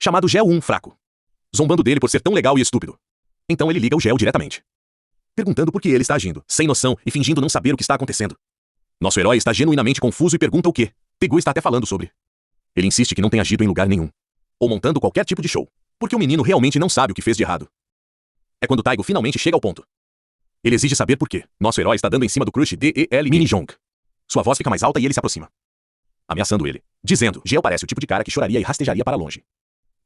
chamado Gel 1 fraco, zombando dele por ser tão legal e estúpido. Então ele liga o Gel diretamente, perguntando por que ele está agindo, sem noção e fingindo não saber o que está acontecendo. Nosso herói está genuinamente confuso e pergunta o que Tae-gu está até falando sobre. Ele insiste que não tem agido em lugar nenhum, ou montando qualquer tipo de show, porque o menino realmente não sabe o que fez de errado. É quando Tae-gu finalmente chega ao ponto. Ele exige saber por quê nosso herói está dando em cima do crush DEL Min Jong. Sua voz fica mais alta e ele se aproxima, ameaçando ele, dizendo: Gel parece o tipo de cara que choraria e rastejaria para longe.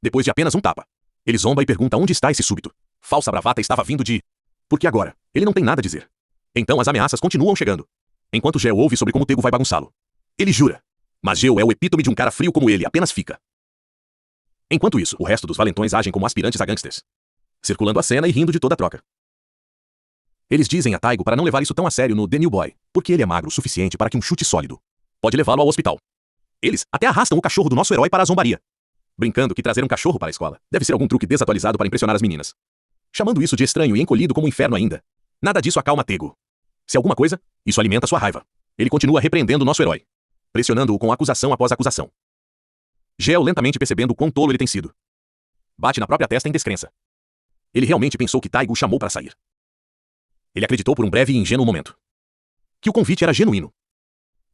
Depois de apenas um tapa, ele zomba e pergunta onde está esse súbito. Falsa bravata estava vindo de... Porque agora, ele não tem nada a dizer. Então as ameaças continuam chegando, enquanto Gel ouve sobre como Tae-gu vai bagunçá-lo. Ele jura. Mas Gel é o epítome de um cara frio como ele, apenas fica. Enquanto isso, o resto dos valentões agem como aspirantes a gangsters, circulando a cena e rindo de toda a troca. Eles dizem a Tae-gu para não levar isso tão a sério no The New Boy, porque ele é magro o suficiente para que um chute sólido pode levá-lo ao hospital. Eles até arrastam o cachorro do nosso herói para a zombaria, brincando que trazer um cachorro para a escola deve ser algum truque desatualizado para impressionar as meninas, chamando isso de estranho e encolhido como um inferno ainda. Nada disso acalma Tae-gu. Se alguma coisa, isso alimenta sua raiva. Ele continua repreendendo nosso herói, pressionando-o com acusação após acusação. Gel lentamente percebendo o quão tolo ele tem sido, bate na própria testa em descrença. Ele realmente pensou que Tae-gu chamou para sair. Ele acreditou por um breve e ingênuo momento que o convite era genuíno,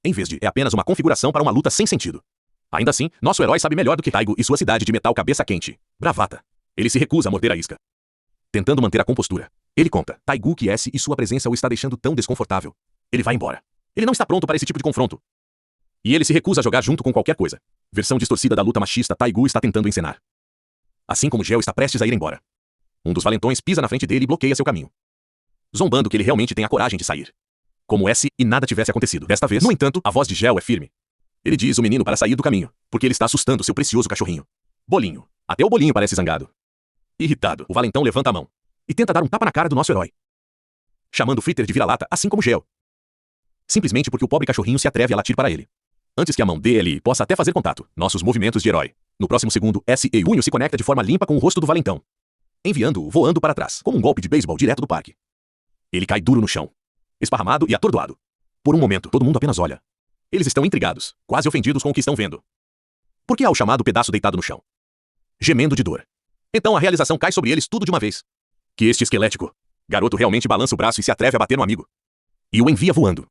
em vez de é apenas uma configuração para uma luta sem sentido. Ainda assim, nosso herói sabe melhor do que Tae-gu e sua cidade de metal cabeça quente, bravata. Ele se recusa a morder a isca. Tentando manter a compostura, ele conta Tae-gu que esse e sua presença o está deixando tão desconfortável. Ele vai embora. Ele não está pronto para esse tipo de confronto. E ele se recusa a jogar junto com qualquer coisa. Versão distorcida da luta machista Tae-gu está tentando encenar. Assim como Gel está prestes a ir embora, um dos valentões pisa na frente dele e bloqueia seu caminho, zombando que ele realmente tem a coragem de sair, como se nada tivesse acontecido. Desta vez, no entanto, a voz de Gel é firme. Ele diz o menino para sair do caminho, porque ele está assustando seu precioso cachorrinho. Bolinho. Até o Bolinho parece zangado. Irritado, o valentão levanta a mão e tenta dar um tapa na cara do nosso herói, chamando Fritter de vira-lata, assim como Gel. Simplesmente porque o pobre cachorrinho se atreve a latir para ele, antes que a mão dele possa até fazer contato. Nossos movimentos de herói. No próximo segundo, o punho se conecta de forma limpa com o rosto do valentão, enviando-o voando para trás, como um golpe de beisebol direto do parque. Ele cai duro no chão, esparramado e atordoado. Por um momento, todo mundo apenas olha. Eles estão intrigados, quase ofendidos com o que estão vendo. Por que há o chamado pedaço deitado no chão, gemendo de dor? Então a realização cai sobre eles tudo de uma vez. Que este esquelético garoto realmente balança o braço e se atreve a bater no amigo, e o envia voando.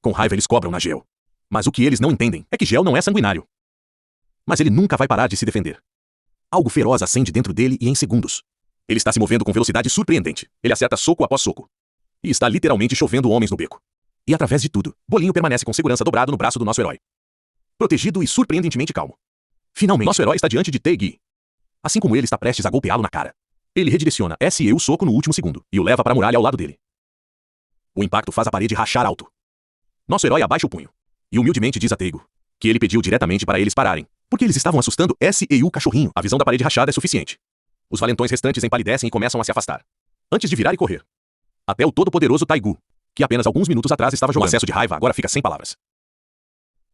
Com raiva eles cobram na Gel. Mas o que eles não entendem é que Gel não é sanguinário. Mas ele nunca vai parar de se defender. Algo feroz acende dentro dele e em segundos, ele está se movendo com velocidade surpreendente. Ele acerta soco após soco. E está literalmente chovendo homens no beco. E através de tudo, Bolinho permanece com segurança dobrado no braço do nosso herói, protegido e surpreendentemente calmo. Finalmente, nosso herói está diante de Tae-gu. Assim como ele está prestes a golpeá-lo na cara, ele redireciona o soco no último segundo e o leva para a muralha ao lado dele. O impacto faz a parede rachar alto. Nosso herói abaixa o punho e humildemente diz a Tae-gu que ele pediu diretamente para eles pararem, porque eles estavam assustando o cachorrinho. A visão da parede rachada é suficiente. Os valentões restantes empalidecem e começam a se afastar, antes de virar e correr. Até o todo-poderoso Tae-gu, que apenas alguns minutos atrás estava jogando. O acesso de raiva agora fica sem palavras.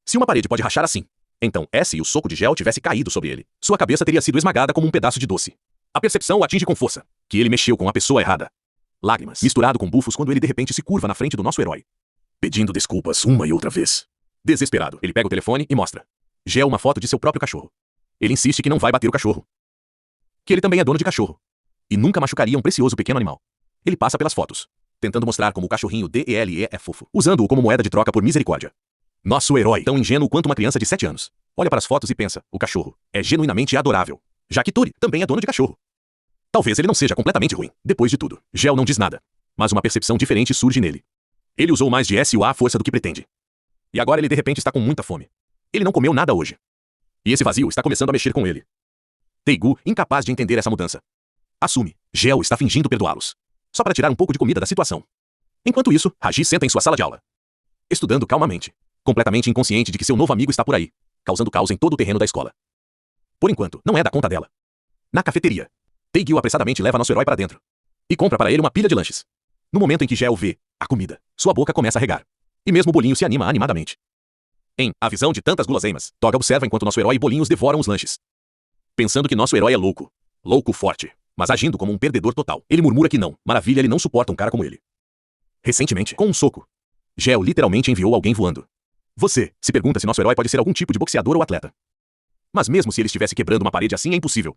Se uma parede pode rachar assim, então se o soco de Gel tivesse caído sobre ele, sua cabeça teria sido esmagada como um pedaço de doce. A percepção o atinge com força, que ele mexeu com a pessoa errada. Lágrimas, misturado com bufos quando ele de repente se curva na frente do nosso herói, pedindo desculpas uma e outra vez. Desesperado, ele pega o telefone e mostra Gel uma foto de seu próprio cachorro. Ele insiste que não vai bater o cachorro, que ele também é dono de cachorro, e nunca machucaria um precioso pequeno animal. Ele passa pelas fotos, tentando mostrar como o cachorrinho DELE é fofo, usando-o como moeda de troca por misericórdia. Nosso herói, tão ingênuo quanto uma criança de 7 anos, olha para as fotos e pensa, o cachorro é genuinamente adorável, já que Tori também é dono de cachorro. Talvez ele não seja completamente ruim. Depois de tudo, Gel não diz nada, mas uma percepção diferente surge nele. Ele usou mais de SUA à força do que pretende. E agora ele de repente está com muita fome. Ele não comeu nada hoje. E esse vazio está começando a mexer com ele. Tae-gu, incapaz de entender essa mudança, assume, Gel está fingindo perdoá-los, só para tirar um pouco de comida da situação. Enquanto isso, Raji senta em sua sala de aula, estudando calmamente, completamente inconsciente de que seu novo amigo está por aí, causando caos em todo o terreno da escola. Por enquanto, não é da conta dela. Na cafeteria, Tae-gu apressadamente leva nosso herói para dentro e compra para ele uma pilha de lanches. No momento em que Gel vê a comida, sua boca começa a regar, e mesmo Bolinho se anima animadamente. Em A Visão de Tantas Guloseimas, Toga observa enquanto nosso herói e Bolinhos devoram os lanches, pensando que nosso herói é louco forte, mas agindo como um perdedor total. Ele murmura que não, maravilha, ele não suporta um cara como ele. Recentemente, com um soco, Gel literalmente enviou alguém voando. Você se pergunta se nosso herói pode ser algum tipo de boxeador ou atleta. Mas mesmo se ele estivesse quebrando uma parede assim, é impossível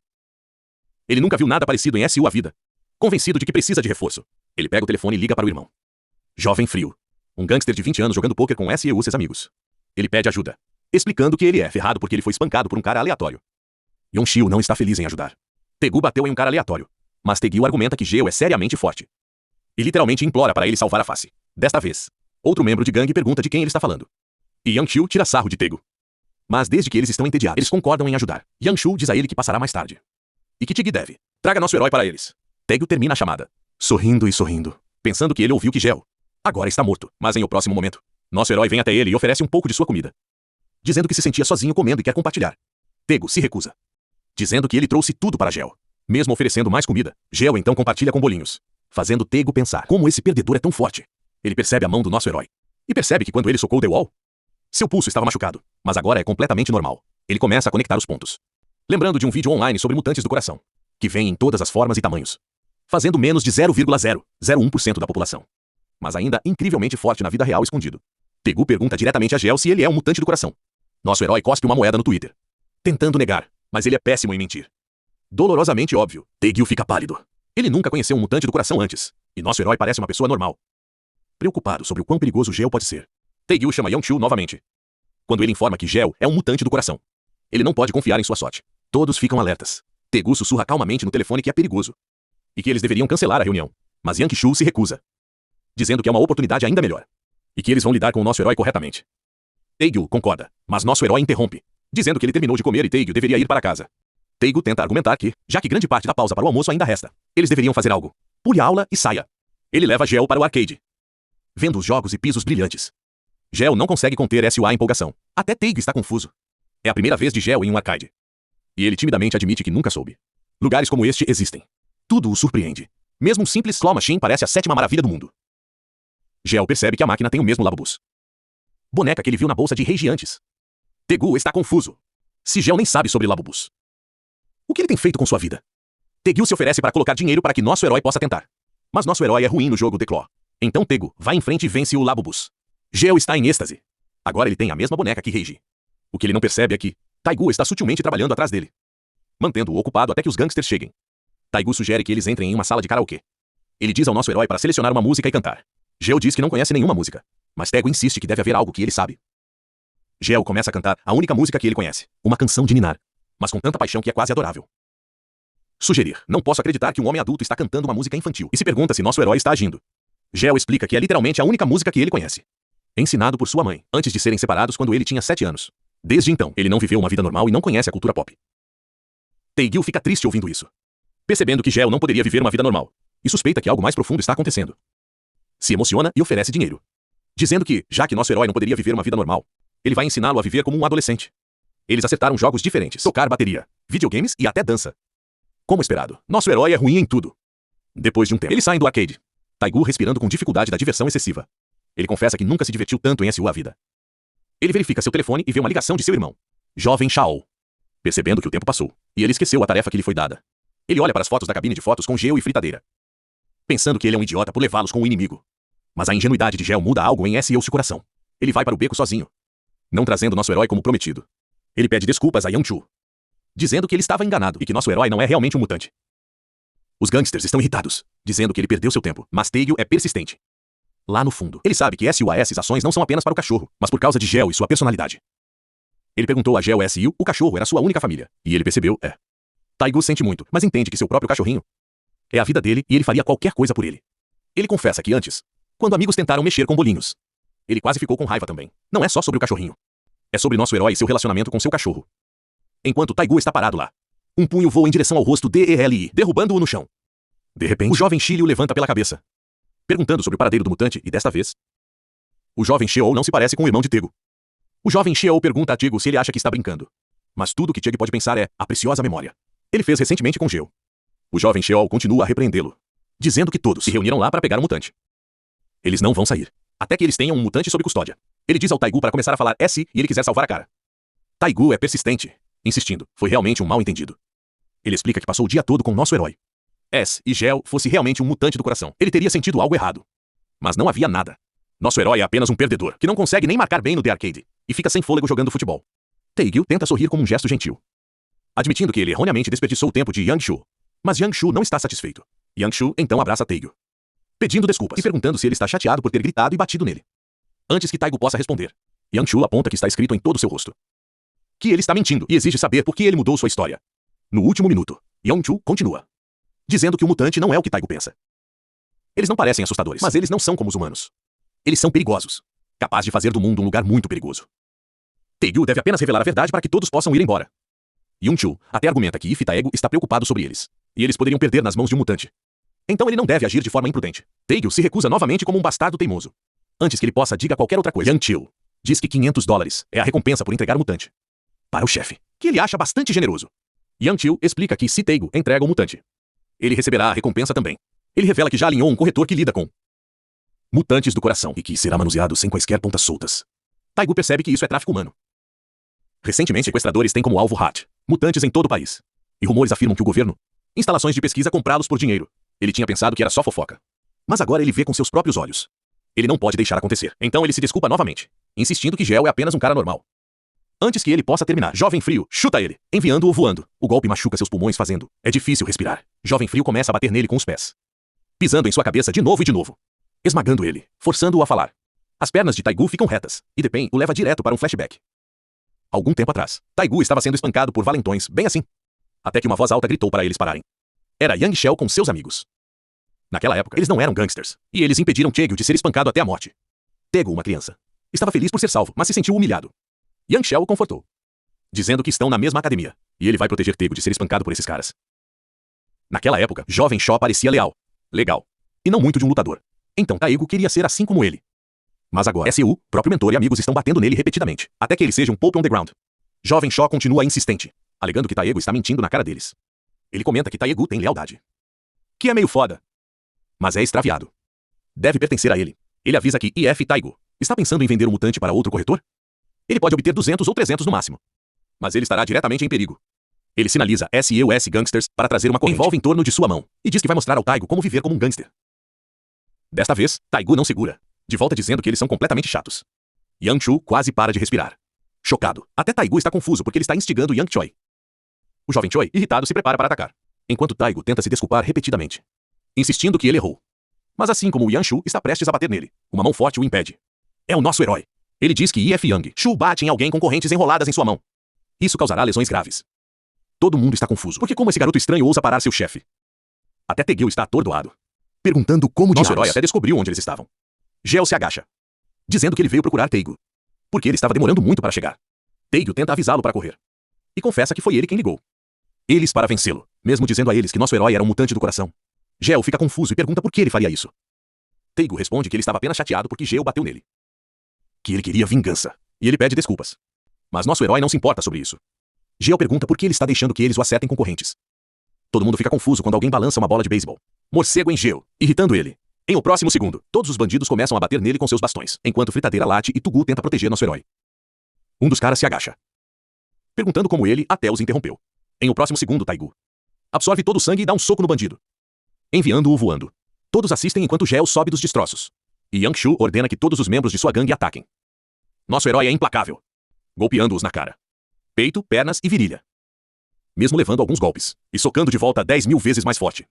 Ele nunca viu nada parecido em SU a vida. Convencido de que precisa de reforço, ele pega o telefone e liga para o irmão. Jovem frio. Um gangster de 20 anos jogando pôquer com SU seus amigos. Ele pede ajuda, explicando que ele é ferrado porque ele foi espancado por um cara aleatório. Yeon-Shil não está feliz em ajudar. Taegu bateu em um cara aleatório, mas Taegu argumenta que Geo é seriamente forte. E literalmente implora para ele salvar a face. Desta vez, outro membro de gangue pergunta de quem ele está falando. E Yeon-Shil tira sarro de Taegu. Mas desde que eles estão entediados, eles concordam em ajudar. Yeon-Shil diz a ele que passará mais tarde. E que Tig deve. Traga nosso herói para eles. Taegu termina a chamada, sorrindo e sorrindo, pensando que ele ouviu que Geo agora está morto, mas em o próximo momento, nosso herói vem até ele e oferece um pouco de sua comida. Dizendo que se sentia sozinho comendo e quer compartilhar. Taegu se recusa, dizendo que ele trouxe tudo para Geo. Mesmo oferecendo mais comida, Geo então compartilha com bolinhos, fazendo Taegu pensar como esse perdedor é tão forte. Ele percebe a mão do nosso herói. E percebe que quando ele socou The Wall, seu pulso estava machucado, mas agora é completamente normal. Ele começa a conectar os pontos. Lembrando de um vídeo online sobre mutantes do coração, que vem em todas as formas e tamanhos, fazendo menos de 0,001% da população. Mas ainda incrivelmente forte na vida real escondido. Taegu pergunta diretamente a Geo se ele é um mutante do coração. Nosso herói cospe uma moeda no Twitter, tentando negar, mas ele é péssimo em mentir. Dolorosamente óbvio, Taegu fica pálido. Ele nunca conheceu um mutante do coração antes, e nosso herói parece uma pessoa normal. Preocupado sobre o quão perigoso Geo pode ser, Taegu chama Yeon-Shil novamente. Quando ele informa que Geo é um mutante do coração, ele não pode confiar em sua sorte. Todos ficam alertas. Taegu sussurra calmamente no telefone que é perigoso e que eles deveriam cancelar a reunião, mas Yeon-Shil se recusa, dizendo que é uma oportunidade ainda melhor e que eles vão lidar com o nosso herói corretamente. Taegu concorda, mas nosso herói interrompe, dizendo que ele terminou de comer e Taegu deveria ir para casa. Taegu tenta argumentar que, já que grande parte da pausa para o almoço ainda resta, eles deveriam fazer algo. Pule a aula e saia. Ele leva Geo para o arcade, vendo os jogos e pisos brilhantes. Geo não consegue conter sua empolgação. Até Taegu está confuso. É a primeira vez de Geo em um arcade. E ele timidamente admite que nunca soube. Lugares como este existem. Tudo o surpreende. Mesmo um simples claw machine parece a sétima maravilha do mundo. Geo percebe que a máquina tem o mesmo Labubus, boneca que ele viu na bolsa de Reiji antes. Taegu está confuso. Se Geo nem sabe sobre Labubus, o que ele tem feito com sua vida? Taegu se oferece para colocar dinheiro para que nosso herói possa tentar. Mas nosso herói é ruim no jogo The Claw. Então Taegu vai em frente e vence o Labubus. Geo está em êxtase. Agora ele tem a mesma boneca que Reiji. O que ele não percebe é que Taegu está sutilmente trabalhando atrás dele, mantendo-o ocupado até que os gangsters cheguem. Taegu sugere que eles entrem em uma sala de karaokê. Ele diz ao nosso herói para selecionar uma música e cantar. Geo diz que não conhece nenhuma música, mas Taegu insiste que deve haver algo que ele sabe. Geo começa a cantar a única música que ele conhece, uma canção de ninar, mas com tanta paixão que é quase adorável. Sugerir, não posso acreditar que um homem adulto está cantando uma música infantil, e se pergunta se nosso herói está agindo. Geo explica que é literalmente a única música que ele conhece, ensinado por sua mãe, antes de serem separados quando ele tinha 7 anos. Desde então, ele não viveu uma vida normal e não conhece a cultura pop. Taegu fica triste ouvindo isso, percebendo que Geo não poderia viver uma vida normal, e suspeita que algo mais profundo está acontecendo. Se emociona e oferece dinheiro, dizendo que, já que nosso herói não poderia viver uma vida normal, ele vai ensiná-lo a viver como um adolescente. Eles acertaram jogos diferentes, tocar bateria, videogames e até dança. Como esperado, nosso herói é ruim em tudo. Depois de um tempo, eles saem do arcade, Taegu respirando com dificuldade da diversão excessiva. Ele confessa que nunca se divertiu tanto em SU a vida. Ele verifica seu telefone e vê uma ligação de seu irmão, Jovem Shao. Percebendo que o tempo passou, e ele esqueceu a tarefa que lhe foi dada. Ele olha para as fotos da cabine de fotos com Geo e fritadeira, pensando que ele é um idiota por levá-los com o inimigo. Mas a ingenuidade de Geo muda algo em seu coração. Ele vai para o beco sozinho, não trazendo nosso herói como prometido. Ele pede desculpas a Yeon-Shil, dizendo que ele estava enganado e que nosso herói não é realmente um mutante. Os gangsters estão irritados, dizendo que ele perdeu seu tempo, mas Taegu é persistente. Lá no fundo, ele sabe que SUAS ações não são apenas para o cachorro, mas por causa de Geo e sua personalidade. Ele perguntou a Geo se o cachorro era sua única família, e ele percebeu, Taegu sente muito, mas entende que seu próprio cachorrinho é a vida dele e ele faria qualquer coisa por ele. Ele confessa que antes, quando amigos tentaram mexer com bolinhos, ele quase ficou com raiva também. Não é só sobre o cachorrinho. É sobre nosso herói e seu relacionamento com seu cachorro. Enquanto Taegu está parado lá, um punho voa em direção ao rosto dele, derrubando-o no chão. De repente, o jovem Shilio levanta pela cabeça, perguntando sobre o paradeiro do mutante, e desta vez, o jovem Sheo não se parece com o irmão de Taegu. O jovem Sheo pergunta a Taegu se ele acha que está brincando. Mas tudo que Taegu pode pensar é a preciosa memória. Ele fez recentemente com Geo. O jovem Sheo continua a repreendê-lo, dizendo que todos se reuniram lá para pegar o mutante. Eles não vão sair, até que eles tenham um mutante sob custódia. Ele diz ao Taegu para começar a falar e ele quiser salvar a cara. Taegu é persistente, insistindo, foi realmente um mal-entendido. Ele explica que passou o dia todo com nosso herói. E Geo fosse realmente um mutante do coração, ele teria sentido algo errado. Mas não havia nada. Nosso herói é apenas um perdedor, que não consegue nem marcar bem no The Arcade, e fica sem fôlego jogando futebol. Taegu tenta sorrir como um gesto gentil, admitindo que ele erroneamente desperdiçou o tempo de Yeon-Shil, Mas Yangshu não está satisfeito. Yangshu então abraça Taegu, pedindo desculpas e perguntando se ele está chateado por ter gritado e batido nele. Antes que Taegu possa responder, Yangshu aponta que está escrito em todo o seu rosto que ele está mentindo e exige saber por que ele mudou sua história. No último minuto, Yangshu continua, dizendo que o mutante não é o que Taegu pensa. Eles não parecem assustadores, mas eles não são como os humanos. Eles são perigosos, capazes de fazer do mundo um lugar muito perigoso. Taegu deve apenas revelar a verdade para que todos possam ir embora. Yangshu até argumenta que If Taegu está preocupado sobre eles, e eles poderiam perder nas mãos de um mutante. Então ele não deve agir de forma imprudente. Taegu se recusa novamente como um bastardo teimoso. Antes que ele possa diga qualquer outra coisa, Yangshu diz que $500 é a recompensa por entregar o mutante para o chefe, que ele acha bastante generoso. Yangshu explica que se Taegu entrega o mutante, ele receberá a recompensa também. Ele revela que já alinhou um corretor que lida com mutantes do coração e que será manuseado sem quaisquer pontas soltas. Taegu percebe que isso é tráfico humano. Recentemente, sequestradores têm como alvo mutantes em todo o país. E rumores afirmam que o governo, instalações de pesquisa comprá-los por dinheiro. Ele tinha pensado que era só fofoca. Mas agora ele vê com seus próprios olhos. Ele não pode deixar acontecer. Então ele se desculpa novamente, insistindo que Gel é apenas um cara normal. Antes que ele possa terminar, Jovem Frio chuta ele, enviando-o voando. O golpe machuca seus pulmões fazendo. É difícil respirar. Jovem Frio começa a bater nele com os pés, pisando em sua cabeça de novo e de novo, esmagando ele, forçando-o a falar. As pernas de Taegu ficam retas, e Depen o leva direto para um flashback. Algum tempo atrás, Taegu estava sendo espancado por valentões, bem assim. Até que uma voz alta gritou para eles pararem. Era Yang Shell com seus amigos. Naquela época, eles não eram gangsters, e eles impediram Taegu de ser espancado até a morte. Taegu, uma criança, estava feliz por ser salvo, mas se sentiu humilhado. Yang Shell o confortou, dizendo que estão na mesma academia, e ele vai proteger Taegu de ser espancado por esses caras. Naquela época, Jovem Shaw parecia legal, e não muito de um lutador. Então Taegu queria ser assim como ele. Mas agora, SU, próprio mentor e amigos estão batendo nele repetidamente, até que ele seja um Pope on the ground. Jovem Shaw continua insistente, alegando que Taegu está mentindo na cara deles. Ele comenta que Taegu tem lealdade, que é meio foda, mas é extraviado. Deve pertencer a ele. Ele avisa que If Taegu está pensando em vender um mutante para outro corretor? Ele pode obter 200 ou 300 no máximo, mas ele estará diretamente em perigo. Ele sinaliza SEUS Gangsters para trazer uma corrente. Envolve em torno de sua mão e diz que vai mostrar ao Taegu como viver como um gangster. Desta vez, Taegu não segura, de volta dizendo que eles são completamente chatos. Yangshu quase para de respirar, chocado. Até Taegu está confuso porque ele está instigando Yang Choi. O jovem Choi, irritado, se prepara para atacar, enquanto Taegu tenta se desculpar repetidamente, insistindo que ele errou. Mas assim como o Yangshu está prestes a bater nele, uma mão forte o impede. É o nosso herói. Ele diz que If Yangshu bate em alguém com correntes enroladas em sua mão. Isso causará lesões graves. Todo mundo está confuso, porque como esse garoto estranho ousa parar seu chefe? Até Taegu está atordoado, perguntando como nosso herói até descobriu onde eles estavam. Gel se agacha, dizendo que ele veio procurar Taegu, porque ele estava demorando muito para chegar. Taegu tenta avisá-lo para correr, e confessa que foi ele quem ligou eles para vencê-lo, mesmo dizendo a eles que nosso herói era um mutante do coração. Gel fica confuso e pergunta por que ele faria isso. Taegu responde que ele estava apenas chateado porque Gel bateu nele, que ele queria vingança, e ele pede desculpas. Mas nosso herói não se importa sobre isso. Gel pergunta por que ele está deixando que eles o acertem com correntes. Todo mundo fica confuso quando alguém balança uma bola de beisebol. Morcego em Gel, irritando ele. Em o próximo segundo, todos os bandidos começam a bater nele com seus bastões, enquanto Fritadeira late e Tugu tenta proteger nosso herói. Um dos caras se agacha, perguntando como ele até os interrompeu. Em o próximo segundo, Taegu absorve todo o sangue e dá um soco no bandido, enviando-o voando. Todos assistem enquanto Gel sobe dos destroços, e Yangshu ordena que todos os membros de sua gangue ataquem. Nosso herói é implacável, golpeando-os na cara, peito, pernas e virilha, mesmo levando alguns golpes, e socando de volta 10.000 vezes mais forte.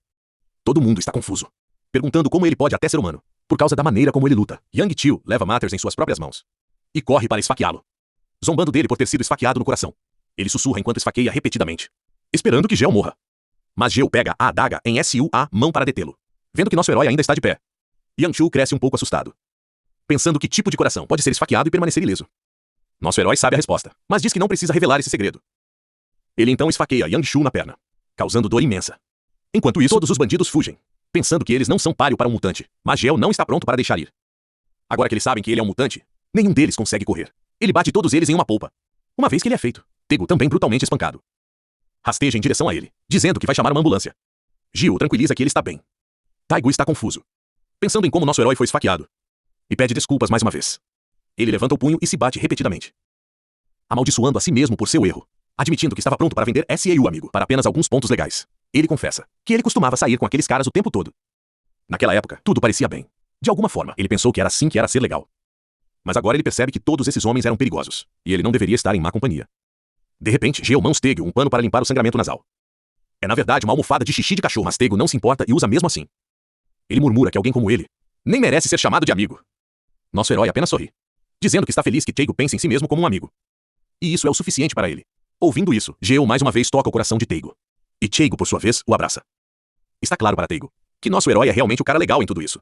Todo mundo está confuso, perguntando como ele pode até ser humano, por causa da maneira como ele luta. Yang Chiu leva Matters em suas próprias mãos, e corre para esfaqueá-lo, zombando dele por ter sido esfaqueado no coração. Ele sussurra enquanto esfaqueia repetidamente, esperando que Gel morra. Mas Gel pega a adaga em sua mão para detê-lo, vendo que nosso herói ainda está de pé. Yangshu cresce um pouco assustado, pensando que tipo de coração pode ser esfaqueado e permanecer ileso. Nosso herói sabe a resposta, mas diz que não precisa revelar esse segredo. Ele então esfaqueia Yangshu na perna, causando dor imensa. Enquanto isso, todos os bandidos fugem, pensando que eles não são páreo para um mutante, mas Gel não está pronto para deixar ir. Agora que eles sabem que ele é um mutante, nenhum deles consegue correr. Ele bate todos eles em uma polpa, uma vez que ele é feito. Taegu também brutalmente espancado rasteja em direção a ele, dizendo que vai chamar uma ambulância. Gil o tranquiliza que ele está bem. Taegu está confuso, pensando em como nosso herói foi esfaqueado, e pede desculpas mais uma vez. Ele levanta o punho e se bate repetidamente, amaldiçoando a si mesmo por seu erro, admitindo que estava pronto para vender SEU amigo para apenas alguns pontos legais. Ele confessa que ele costumava sair com aqueles caras o tempo todo. Naquela época, tudo parecia bem. De alguma forma, ele pensou que era assim que era ser legal. Mas agora ele percebe que todos esses homens eram perigosos, e ele não deveria estar em má companhia. De repente, Gel mãos Taegu um pano para limpar o sangramento nasal. É na verdade uma almofada de xixi de cachorro, mas Teigo não se importa e usa mesmo assim. Ele murmura que alguém como ele nem merece ser chamado de amigo. Nosso herói apenas sorri, dizendo que está feliz que Teigo pense em si mesmo como um amigo. E isso é o suficiente para ele. Ouvindo isso, Geo mais uma vez toca o coração de Teigo. E Teigo, por sua vez, o abraça. Está claro para Teigo que nosso herói é realmente o cara legal em tudo isso.